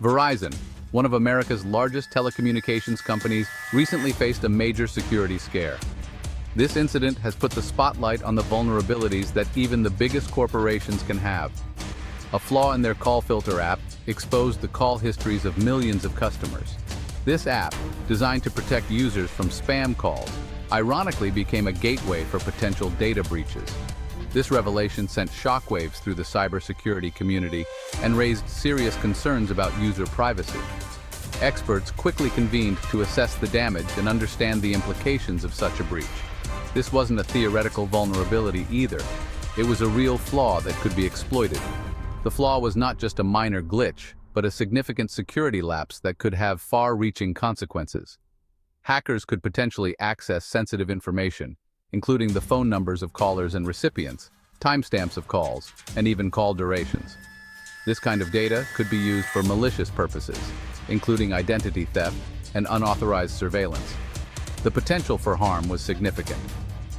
Verizon, one of America's largest telecommunications companies, recently faced a major security scare. This incident has put the spotlight on the vulnerabilities that even the biggest corporations can have. A flaw in their call filter app exposed the call histories of millions of customers. This app, designed to protect users from spam calls, ironically became a gateway for potential data breaches. This revelation sent shockwaves through the cybersecurity community and raised serious concerns about user privacy. Experts quickly convened to assess the damage and understand the implications of such a breach. This wasn't a theoretical vulnerability either. It was a real flaw that could be exploited. The flaw was not just a minor glitch, but a significant security lapse that could have far-reaching consequences. Hackers could potentially access sensitive information, including the phone numbers of callers and recipients, timestamps of calls, and even call durations. This kind of data could be used for malicious purposes, including identity theft and unauthorized surveillance. The potential for harm was significant.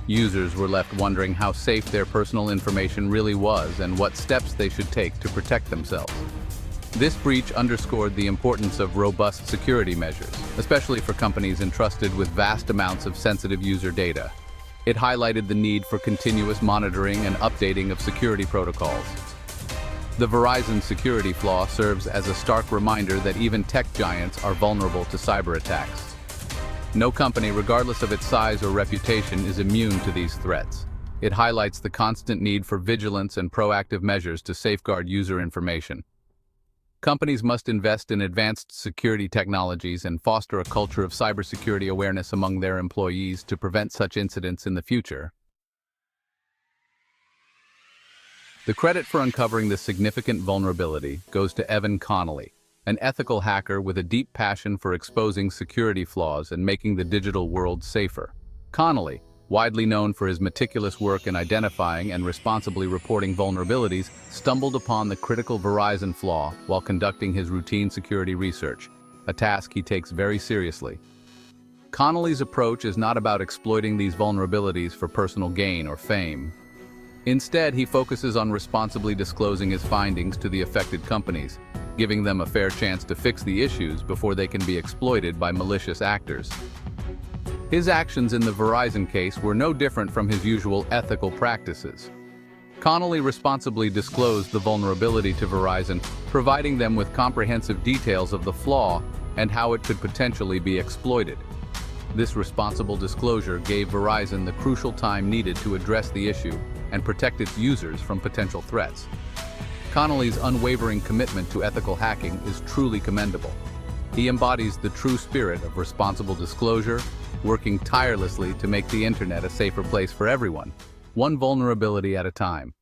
Users were left wondering how safe their personal information really was and what steps they should take to protect themselves. This breach underscored the importance of robust security measures, especially for companies entrusted with vast amounts of sensitive user data. It highlighted the need for continuous monitoring and updating of security protocols. The Verizon security flaw serves as a stark reminder that even tech giants are vulnerable to cyber attacks. No company, regardless of its size or reputation, is immune to these threats. It highlights the constant need for vigilance and proactive measures to safeguard user information. Companies must invest in advanced security technologies and foster a culture of cybersecurity awareness among their employees to prevent such incidents in the future. The credit for uncovering this significant vulnerability goes to Evan Connelly, an ethical hacker with a deep passion for exposing security flaws and making the digital world safer. Connelly, widely known for his meticulous work in identifying and responsibly reporting vulnerabilities, stumbled upon the critical Verizon flaw while conducting his routine security research, a task he takes very seriously. Connelly's approach is not about exploiting these vulnerabilities for personal gain or fame. Instead, he focuses on responsibly disclosing his findings to the affected companies, giving them a fair chance to fix the issues before they can be exploited by malicious actors. His actions in the Verizon case were no different from his usual ethical practices. Connelly responsibly disclosed the vulnerability to Verizon, providing them with comprehensive details of the flaw and how it could potentially be exploited. This responsible disclosure gave Verizon the crucial time needed to address the issue and protect its users from potential threats. Connelly's unwavering commitment to ethical hacking is truly commendable. He embodies the true spirit of responsible disclosure, working tirelessly to make the internet a safer place for everyone, one vulnerability at a time.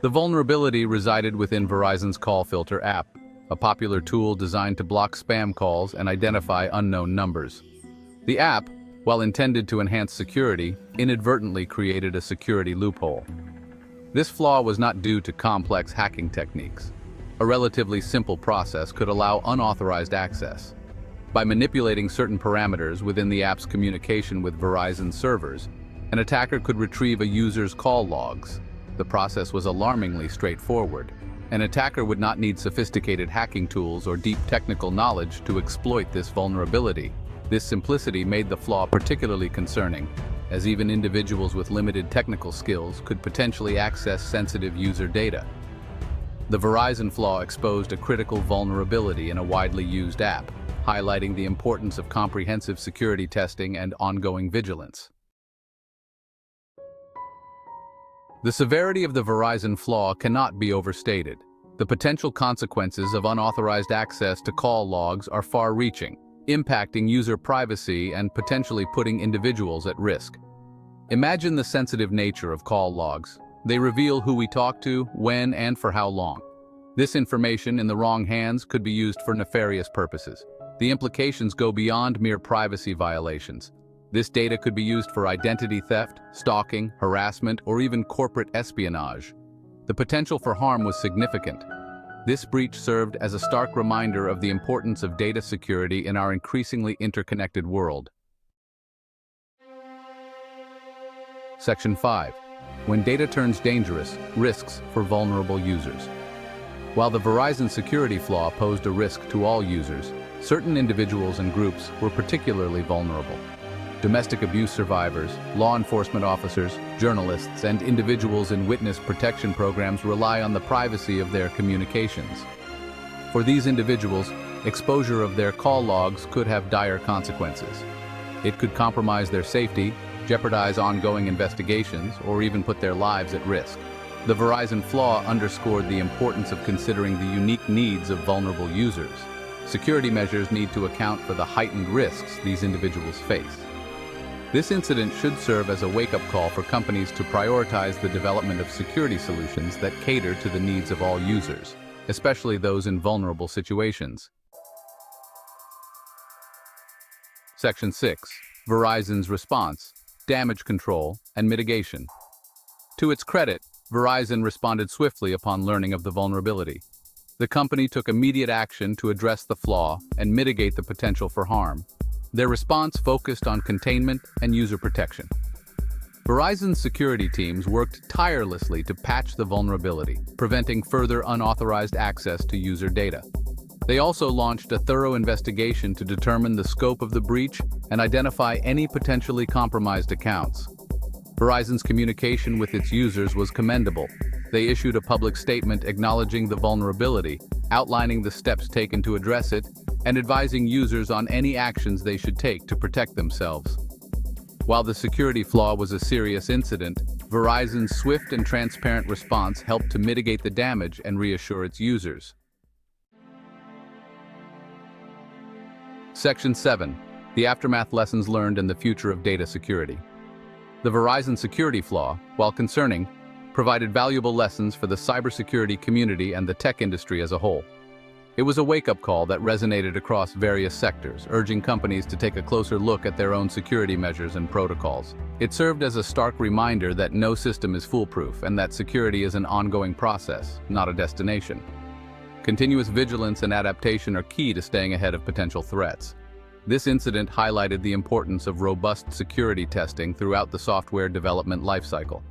The vulnerability resided within Verizon's call filter app, a popular tool designed to block spam calls and identify unknown numbers. The app, while intended to enhance security, inadvertently created a security loophole. This flaw was not due to complex hacking techniques. A relatively simple process could allow unauthorized access. By manipulating certain parameters within the app's communication with Verizon servers, an attacker could retrieve a user's call logs. The process was alarmingly straightforward. An attacker would not need sophisticated hacking tools or deep technical knowledge to exploit this vulnerability. This simplicity made the flaw particularly concerning, as even individuals with limited technical skills could potentially access sensitive user data. The Verizon flaw exposed a critical vulnerability in a widely used app, highlighting the importance of comprehensive security testing and ongoing vigilance. The severity of the Verizon flaw cannot be overstated. The potential consequences of unauthorized access to call logs are far-reaching, impacting user privacy and potentially putting individuals at risk. Imagine the sensitive nature of call logs. They reveal who we talk to, when, and for how long. This information in the wrong hands could be used for nefarious purposes. The implications go beyond mere privacy violations. This data could be used for identity theft, stalking, harassment, or even corporate espionage. The potential for harm was significant. This breach served as a stark reminder of the importance of data security in our increasingly interconnected world. Section 5. When data turns dangerous, risks for vulnerable users. While the Verizon security flaw posed a risk to all users, certain individuals and groups were particularly vulnerable. Domestic abuse survivors, law enforcement officers, journalists, and individuals in witness protection programs rely on the privacy of their communications. For these individuals, exposure of their call logs could have dire consequences. It could compromise their safety, jeopardize ongoing investigations, or even put their lives at risk. The Verizon flaw underscored the importance of considering the unique needs of vulnerable users. Security measures need to account for the heightened risks these individuals face. This incident should serve as a wake-up call for companies to prioritize the development of security solutions that cater to the needs of all users, especially those in vulnerable situations. Section 6. Verizon's response, damage control, and mitigation. To its credit, Verizon responded swiftly upon learning of the vulnerability. The company took immediate action to address the flaw and mitigate the potential for harm. Their response focused on containment and user protection. Verizon's security teams worked tirelessly to patch the vulnerability, preventing further unauthorized access to user data. They also launched a thorough investigation to determine the scope of the breach and identify any potentially compromised accounts. Verizon's communication with its users was commendable. They issued a public statement acknowledging the vulnerability, outlining the steps taken to address it, and advising users on any actions they should take to protect themselves. While the security flaw was a serious incident, Verizon's swift and transparent response helped to mitigate the damage and reassure its users. Section 7. The aftermath lessons learned and the future of data security. The Verizon security flaw, while concerning, provided valuable lessons for the cybersecurity community and the tech industry as a whole. It was a wake-up call that resonated across various sectors, urging companies to take a closer look at their own security measures and protocols. It served as a stark reminder that no system is foolproof and that security is an ongoing process, not a destination. Continuous vigilance and adaptation are key to staying ahead of potential threats. This incident highlighted the importance of robust security testing throughout the software development lifecycle.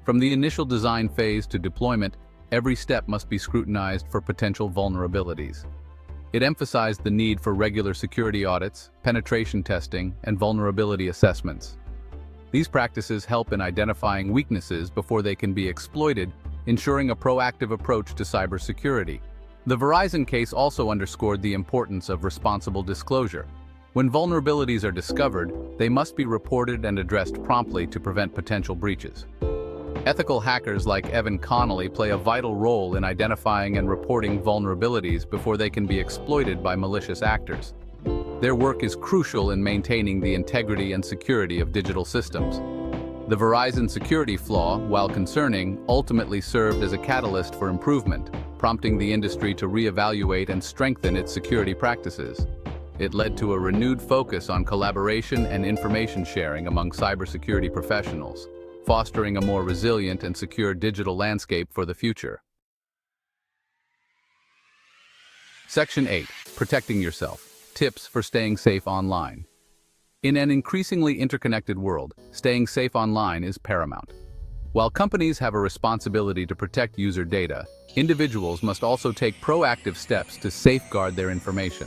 From the initial design phase to deployment, every step must be scrutinized for potential vulnerabilities. It emphasized the need for regular security audits, penetration testing, and vulnerability assessments. These practices help in identifying weaknesses before they can be exploited, ensuring a proactive approach to cybersecurity. The Verizon case also underscored the importance of responsible disclosure. When vulnerabilities are discovered, they must be reported and addressed promptly to prevent potential breaches. Ethical hackers like Connelly play a vital role in identifying and reporting vulnerabilities before they can be exploited by malicious actors. Their work is crucial in maintaining the integrity and security of digital systems. The Verizon security flaw, while concerning, ultimately served as a catalyst for improvement, prompting the industry to reevaluate and strengthen its security practices. It led to a renewed focus on collaboration and information sharing among cybersecurity professionals, fostering a more resilient and secure digital landscape for the future. Section 8. Protecting yourself. Tips for staying safe online. In an increasingly interconnected world, staying safe online is paramount. While companies have a responsibility to protect user data, individuals must also take proactive steps to safeguard their information.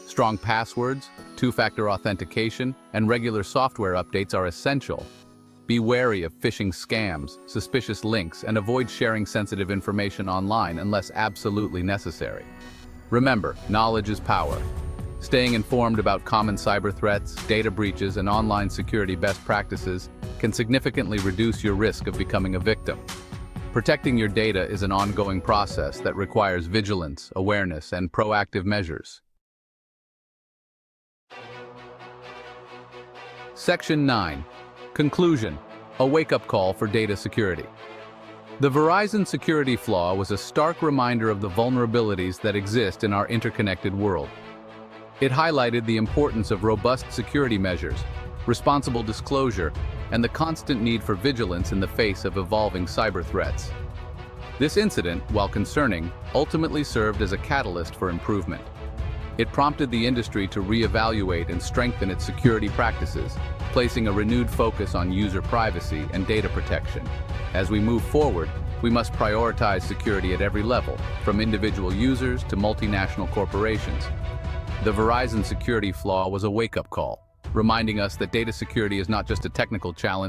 Strong passwords, two-factor authentication, and regular software updates are essential. Be wary of phishing scams, suspicious links, and avoid sharing sensitive information online unless absolutely necessary. Remember, knowledge is power. Staying informed about common cyber threats, data breaches, and online security best practices can significantly reduce your risk of becoming a victim. Protecting your data is an ongoing process that requires vigilance, awareness, and proactive measures. Section 9. Conclusion. A wake-up call for data security. The Verizon security flaw was a stark reminder of the vulnerabilities that exist in our interconnected world. It highlighted the importance of robust security measures, responsible disclosure, and the constant need for vigilance in the face of evolving cyber threats. This incident, while concerning, ultimately served as a catalyst for improvement. It prompted the industry to reevaluate and strengthen its security practices, placing a renewed focus on user privacy and data protection. As we move forward, We must prioritize security at every level, from individual users to multinational corporations. The Verizon security flaw was a wake-up call, reminding us that data security is not just a technical challenge,